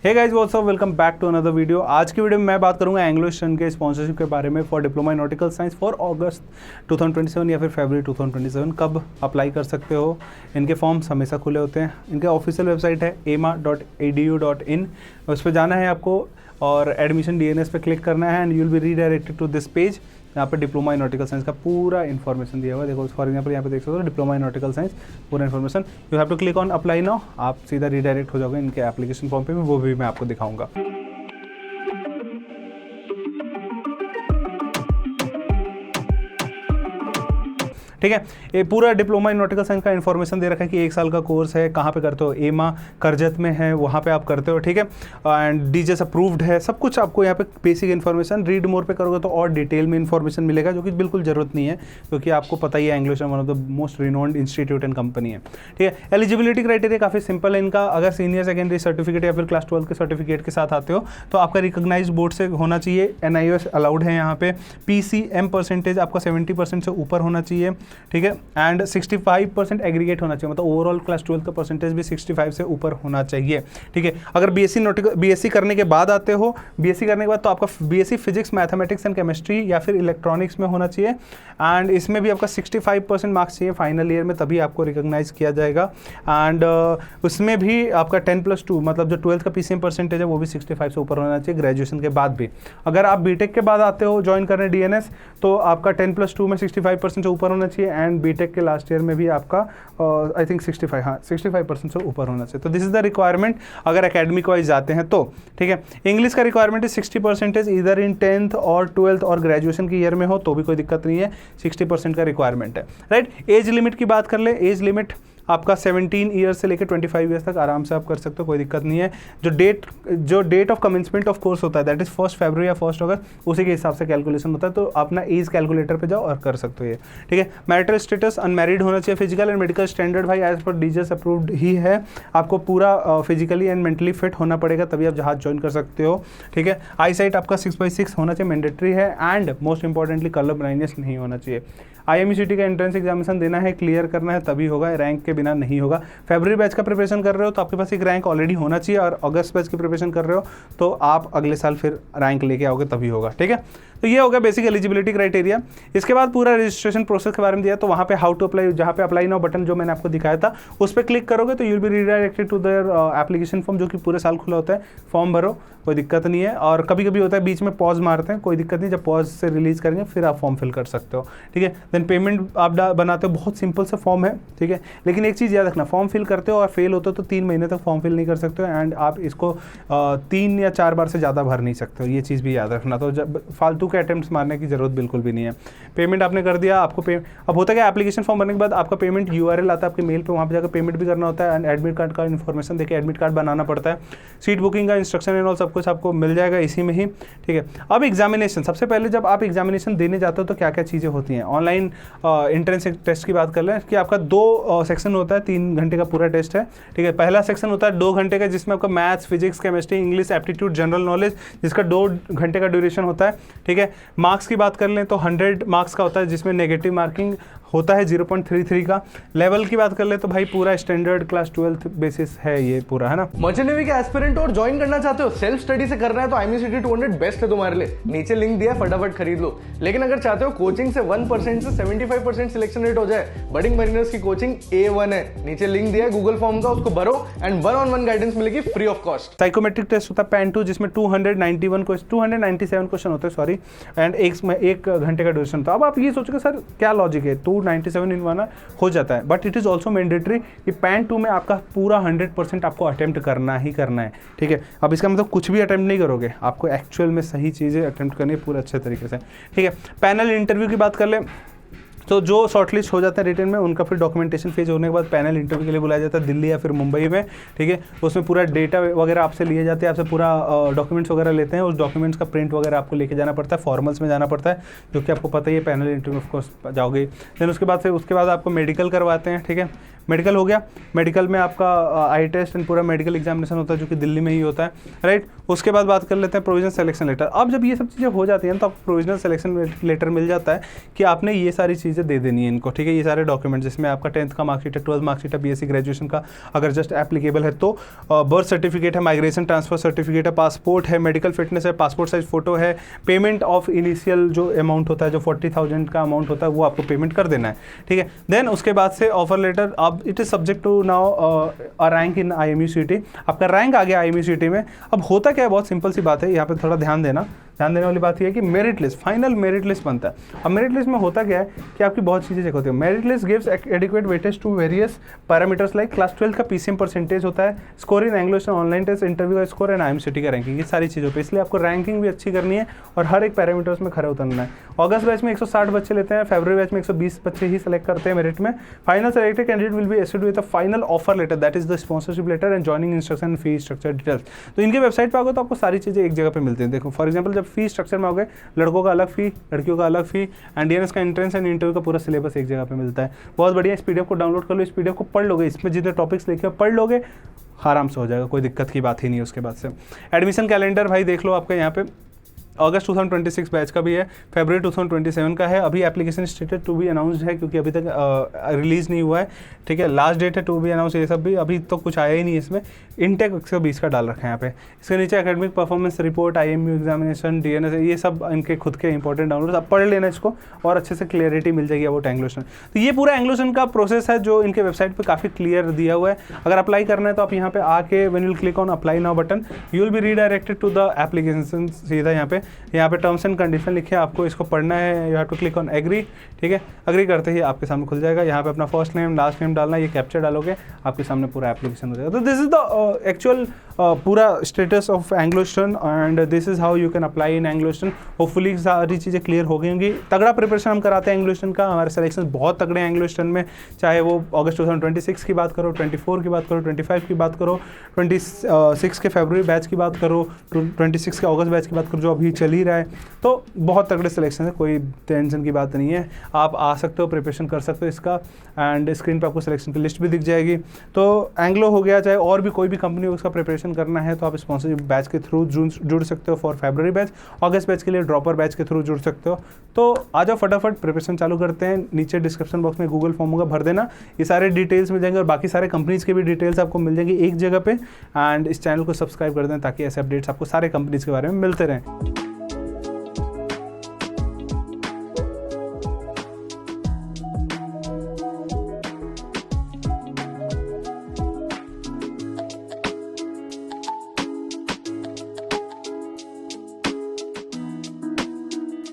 Hey guys what's up, welcome back to another video. आज की video में मैं बात करूंगा एंग्लो ईस्टर्न के स्पॉन्सरशिप के बारे में for diploma in nautical science for August 2027 या फिर फरवरी 2027। कब अप्लाई कर सकते हो। इनके फॉर्म्स हमेशा खुले होते हैं। इनके ऑफिशियल वेबसाइट है ema.edu.in, उस पर जाना है आपको और एडमिशन DNS पे क्लिक करना है and you will be redirected to this page. यहाँ पे डिप्लोमा इन नॉटिकल साइंस का पूरा इन्फॉर्मेशन दिया हुआ है। देखो फॉर एग्जाम्पल यहाँ पे देख सकते हो डिप्लोमा इन नॉटिकल साइंस पूरा information. You have to click on apply now. आप सीधा रीडायरेक्ट हो जाओगे इनके एप्लीकेशन फॉर्म पे, वो भी मैं आपको दिखाऊंगा। ठीक है, ये पूरा डिप्लोमा इन नॉटिकल साइंस का इन्फॉर्मेशन दे रखा है कि 1 साल का कोर्स है, कहाँ पे करते हो, एमा करजत में है, वहाँ पे आप करते हो। ठीक है, एंड डीजेस अप्रूव्ड है, सब कुछ आपको यहाँ पे बेसिक इन्फॉर्मेशन। रीड मोर पे करोगे तो और डिटेल में इन्फॉर्मेशन मिलेगा, जो कि बिल्कुल ज़रूरत नहीं है क्योंकि आपको पता ही है Anglo eastern one of the most renowned institute and company है। ठीक है, एलिजिबिलिटी क्राइटेरिया काफ़ी सिंपल है इनका। अगर सीनियर सेकेंडरी सर्टिफिकेट या फिर क्लास 12 के सर्टिफिकेट के साथ आते हो तो आपका रिकॉग्नाइज बोर्ड से होना चाहिए। NIOS अलाउड है यहाँ पे। PCM परसेंटेज आपका 70% से ऊपर होना चाहिए। ठीक है, एंड 65% एग्रीगेट होना चाहिए, मतलब ओवरऑल क्लास 12 का परसेंटेज भी 65 से ऊपर होना चाहिए। ठीक है, अगर BSc करने के बाद आते हो, BSc करने के बाद तो आपका BSc physics, mathematics and chemistry या फिर इलेक्ट्रॉनिक्स में होना चाहिए एंड इसमें भी आपका 65% मार्क्स चाहिए फाइनल ईयर में, तभी आपको रिकॉग्नाइज किया जाएगा। एंड उसमें भी आपका 10+2 मतलब जो 12th का PCM परसेंटेज है वो भी 65 से ऊपर होना चाहिए ग्रेजुएशन के बाद भी। अगर आप बीटेक के बाद आते हो ज्वाइन करने DNS तो आपका 10+2 में 65% से ऊपर होना चाहिए एंड बीटेक के लास्ट ईयर में भी आपका आई थिंक 65% से ऊपर होना चाहिए। तो दिस इज द रिक्वायरमेंट अगर एकेडमिक वाइज जाते हैं तो। ठीक है, इंग्लिश का रिक्वायरमेंट है 60% इधर इन 10th और 12th और ग्रेजुएशन की ईयर में हो तो भी कोई दिक्कत नहीं है, 60% का रिक्वायरमेंट है। राइट, एज लिमिट की बात कर ले। एज लिमिट आपका 17 ईयर्स से लेकर 25 ईयर्स तक आराम से आप कर सकते हो, कोई दिक्कत नहीं है। जो date of commencement of course होता है दैट इज 1 फरवरी या 1 अगस्त, उसी के हिसाब से कैलकुलेशन होता है। तो अपना एज कैलकुलेटर पे जाओ और कर सकते हो ये। ठीक है, मैरिटल स्टेटस अनमैरिड होना चाहिए। फिजिकल एंड मेडिकल स्टैंडर्ड भाई एज पर डीजेस अप्रूव्ड ही है। आपको पूरा फिजिकली एंड मेंटली फिट होना पड़ेगा तभी आप जहाज ज्वाइन कर सकते हो। ठीक है, आई साइट आपका 6/6 होना चाहिए, मैंडेटरी है and most importantly colour blindness नहीं होना चाहिए। IMUCT का एंट्रेंस एग्जामिनेशन देना है, क्लियर करना है तभी होगा, रैंक के बिना नहीं होगा। फरवरी बैच का प्रिपरेशन कर रहे हो तो आपके पास एक रैंक ऑलरेडी होना चाहिए और अगस्त बैच की प्रिपरेशन कर रहे हो तो आप अगले साल फिर रैंक लेके आओगे तभी होगा। ठीक है, तो ये होगा बेसिक एलिजिबिलिटी क्राइटेरिया। इसके बाद पूरा रजिस्ट्रेशन प्रोसेस के बारे में दिया, तो वहाँ पे हाउ टू अप्लाई, जहाँ पे अप्लाई नाउ बटन जो मैंने आपको दिखाया था उस पर क्लिक करोगे तो you will be redirected to their application form, जो कि पूरे साल खुला होता है। फॉर्म भरो, कोई दिक्कत नहीं है। और कभी कभी होता है बीच में पॉज मारते हैं, कोई दिक्कत नहीं, जब पॉज से रिलीज करेंगे फिर आप फॉर्म फिल कर सकते हो। ठीक है, देन पेमेंट आप बनाते हो, बहुत सिंपल सा फॉर्म है। ठीक है, लेकिन एक चीज़ याद रखना, फॉर्म फिल करते हो और फेल होते हो तो 3 महीने तक फॉर्म फिल नहीं कर सकते हो एंड आप इसको 3 या 4 बार से ज़्यादा भर नहीं सकते हो, ये चीज़ भी याद रखना। तो जब फालतू के अटेम्प्ट्स मारने की जरूरत बिल्कुल भी नहीं है। पेमेंट आपने कर दिया, आपको अब होता है क्या, एप्लीकेशन फॉर्म भरने के बाद आपका पेमेंट URL आता है आपके मेल पे, वहाँ पे जाकर पेमेंट भी करना होता है एंड एडमिट कार्ड का इन्फॉर्मेशन देके एडमिट कार्ड बनाना पड़ता है। सीट बुकिंग का इंस्ट्रक्शन एंड ऑल सब कुछ आपको मिल जाएगा इसी में ही। ठीक है, अब एग्जामिनेशन, सबसे पहले जब आप एग्जामिनेशन देने जाते हो तो क्या क्या चीज़ें होती हैं। ऑनलाइन एंट्रेंस टेस्ट की बात कर लें कि आपका 2 सेक्शन होता है, 3 घंटे का पूरा टेस्ट है। ठीक है, पहला सेक्शन होता है 2 घंटे का जिसमें आपका maths, physics, chemistry, English, aptitude, general knowledge, जिसका 2 घंटे का ड्यूरेशन होता है। ठीक है, मार्क्स की बात कर लें तो 100 मार्क्स का होता है जिसमें नेगेटिव मार्किंग होता है 0.33 का। लेवल की बात कर ले तो भाई पूरा स्टैंडर्ड क्लास 12th बेसिस है ये पूरा, है ना। मर्चेंट नेवी के एस्पिरेंट और ज्वाइन करना चाहते हो, सेल्फ स्टडी से करना है तो IMUCT 200 बेस्ट है तुम्हारे लिए। नीचे लिंक दिया, फटाफट खरीद लो। लेकिन अगर चाहते हो कोचिंग से 1% से 75% सिलेक्शन रेट हो जाए, बडिंग मरीनर्स की कोचिंग A1 है। नीचे लिंक दिया है गूगल फॉर्म का, उसको भरो एंड 1-on-1 गाइडेंस मिलेगी free of cost. Psychometric test होता है PAN 2 जिसमें 297 क्वेश्चन होते हैं, सॉरी, एंड 1 घंटे का ड्यूरेशन था। अब आप ये सोचोगे सर क्या लॉजिक है, 297 इन 1 हो जाता है, but it is also mandatory कि PAN 2 में आपका पूरा 100% आपको अटेम्प्ट करना ही करना है। ठीक है, अब इसका मतलब कुछ भी अटेम्प्ट नहीं करोगे, आपको एक्चुअल में सही चीज़ें अटेम्प्ट करनी है पूरे अच्छे तरीके से। ठीक है, पैनल इंटरव्यू की बात कर ले तो जो शॉर्टलिस्ट हो जाता है रिटर्न में उनका फिर डॉक्यूमेंटेशन फेज होने के बाद पैनल इंटरव्यू के लिए बुलाया जाता है दिल्ली या फिर मुंबई में। ठीक है, उसमें पूरा डेटा वगैरह आपसे लिए जाते हैं, आपसे पूरा डॉक्यूमेंट्स वगैरह लेते हैं, उस डॉक्यूमेंट्स का प्रिंट वगैरह आपको लेके जाना पड़ता है, फॉर्मल्स में जाना पड़ता है जो कि आपको पता ही है, पैनल इंटरव्यू ऑफ कोर्स जाओगे। देन उसके बाद आपको मेडिकल करवाते हैं। ठीक है, मेडिकल हो गया, मेडिकल में आपका आई टेस्ट एंड पूरा मेडिकल एग्जामिनेशन होता है जो कि दिल्ली में ही होता है, राइट। उसके बाद बात कर लेते हैं प्रोविजनल सिलेक्शन लेटर। अब जब ये सब चीज़ें हो जाती हैं तो आपको प्रोविजनल सिलेक्शन लेटर मिल जाता है कि आपने ये सारी चीज़ें दे देनी है इनको, ठीक है। ये सारे डॉक्यूमेंट जिसमें आपका 10th का मार्कशीट है, 12th मार्कशीट है, BSc ग्रेजुएशन का अगर जस्ट एप्लीकेबल है तो, बर्थ सर्टिफिकेट है, माइग्रेशन ट्रांसफर सर्टिफिकेट है, पासपोर्ट है, मेडिकल फिटनेस है, पासपोर्ट साइज फोटो है, पेमेंट ऑफ इनिशियल जो अमाउंट होता है, जो 40,000 का अमाउंट होता है वो आपको पेमेंट कर देना है, ठीक है। देन उसके बाद से ऑफर लेटर, अब it is subject to now a rank in IMUCT। आपका रैंक आ गया IMUCT में। अब होता क्या है, बहुत सिंपल सी बात है, यहाँ पे थोड़ा ध्यान देने वाली बात यह है कि merit list, final merit list बनता है। अब मेरिट लिस्ट में होता क्या है कि आपकी बहुत चीज़ें चेक होती है। Merit list gives adequate weightage to various parameters like class 12 का PCM परसेंटेज होता है, score in Anglo online test, interview का स्कोर एंड IMCT का रैंकिंग, ये सारी चीज़ों पे। इसलिए आपको रैंकिंग भी अच्छी करनी है और हर एक पैरामीटर्स में खड़े उतरना है। अगस्त बैच में 160 बच्चे लेते हैं, फरवरी बैच में 120 बच्चे ही सेलेक्ट करते हैं मेरिट में। Final selected candidate will be issued with a final offer letter, that is the sponsorship letter and joining instruction, fee structure details. तो इनके वेबसाइट पर आओगे तो आपको सारी चीज़ें एक जगह पे मिलती हैं। देखो फॉर एग्जाम्पल जब फी स्ट्रक्चर में आओगे, लड़कों का अलग फी, लड़कियों का अलग फी, एंड DNS का एंट्रेंस एंड इंटरव्यू का पूरा सिलेबस एक जगह पे मिलता है। बहुत बढ़िया, इस PDF को डाउनलोड कर लो, इस PDF को पढ़ लोगे, इसमें जितने टॉपिक्स लिखे पढ़ लोगे, आराम से हो जाएगा, कोई दिक्कत की बात ही नहीं है। उसके बाद से एडमिशन कैलेंडर भाई देख लो, आपका यहाँ पे अगस्त 2026 बैच का भी है, फरवरी 2027 का है। अभी application status to be announced है क्योंकि अभी तक रिलीज़ नहीं हुआ है, ठीक है। लास्ट डेट है टू बी अनाउंस, ये सब भी अभी तो कुछ आया ही नहीं इसमें। इनटेक 120 का डाल रखा है यहाँ पे। इसके नीचे academic performance report, IMU examination, DNS, ये सब इनके खुद के इंपॉर्टेंट डाउनलोड, आप पढ़ लेना इसको और अच्छे से क्लियरिटी मिल जाएगी अबाउट एंग्लोशन। तो ये पूरा एंग्लोशन का प्रोसेस है जो इनके वेबसाइट पे काफ़ी क्लियर दिया हुआ है। अगर अप्लाई करना है तो आप यहाँ पे आके when you click on apply now button, you will be redirected to the application. सीधा यहाँ पे टर्म्स एंड कंडीशन लिखे, आपको इसको पढ़ना है, you have to click on agree, ठीक है। एग्री करते ही आपके सामने खुल जाएगा। यहाँ पे अपना फर्स्ट नेम लास्ट नेम डालना, ये कैप्चर डालोगे, आपके सामने पूरा एप्लीकेशन हो जाएगा। तो दिस इज द एक्चुअल पूरा status of Anglostan and this is how you can apply in Anglostan. Hopefully सारी चीज़ें क्लियर हो गई होंगी। तगड़ा प्रिपरेशन हम कराते हैं एंग्लोस्टन का, हमारे सिलेक्शन बहुत तगड़े हैं एंग्लोस्टन में, चाहे वो अगस्त 2026 की बात करो, 24 की बात करो, 25 की बात करो, 26 के फरवरी बैच की बात करो, 26 के अगस्त बैच की बात करो जो अभी चल ही रहा है। तो बहुत तगड़े सिलेक्शन है, कोई टेंशन की बात नहीं है। आप आ सकते हो, प्रिपरेशन कर सकते हो इसका, एंड स्क्रीन पे आपको सिलेक्शन की लिस्ट भी दिख जाएगी। तो एंग्लो हो गया, चाहे और भी कोई भी कंपनी हो उसका प्रिपरेशन करना है तो आप स्पॉन्सरशिप बैच के थ्रू जुड़ सकते हो for February batch. August batch के लिए ड्रॉपर बैच के थ्रू जुड़ सकते हो। तो आ जाओ फटाफट प्रिपरेशन चालू करते हैं। नीचे डिस्क्रिप्शन बॉक्स में गूगल फॉर्म होगा, भर देना, ये सारे डिटेल्स मिल जाएंगे और बाकी सारे कंपनीज के भी डिटेल्स आपको मिल जाएंगी एक जगह पे। एंड इस चैनल को सब्सक्राइब कर दें ताकि ऐसे अपडेट्स आपको सारे कंपनीज के बारे में मिलते रहें।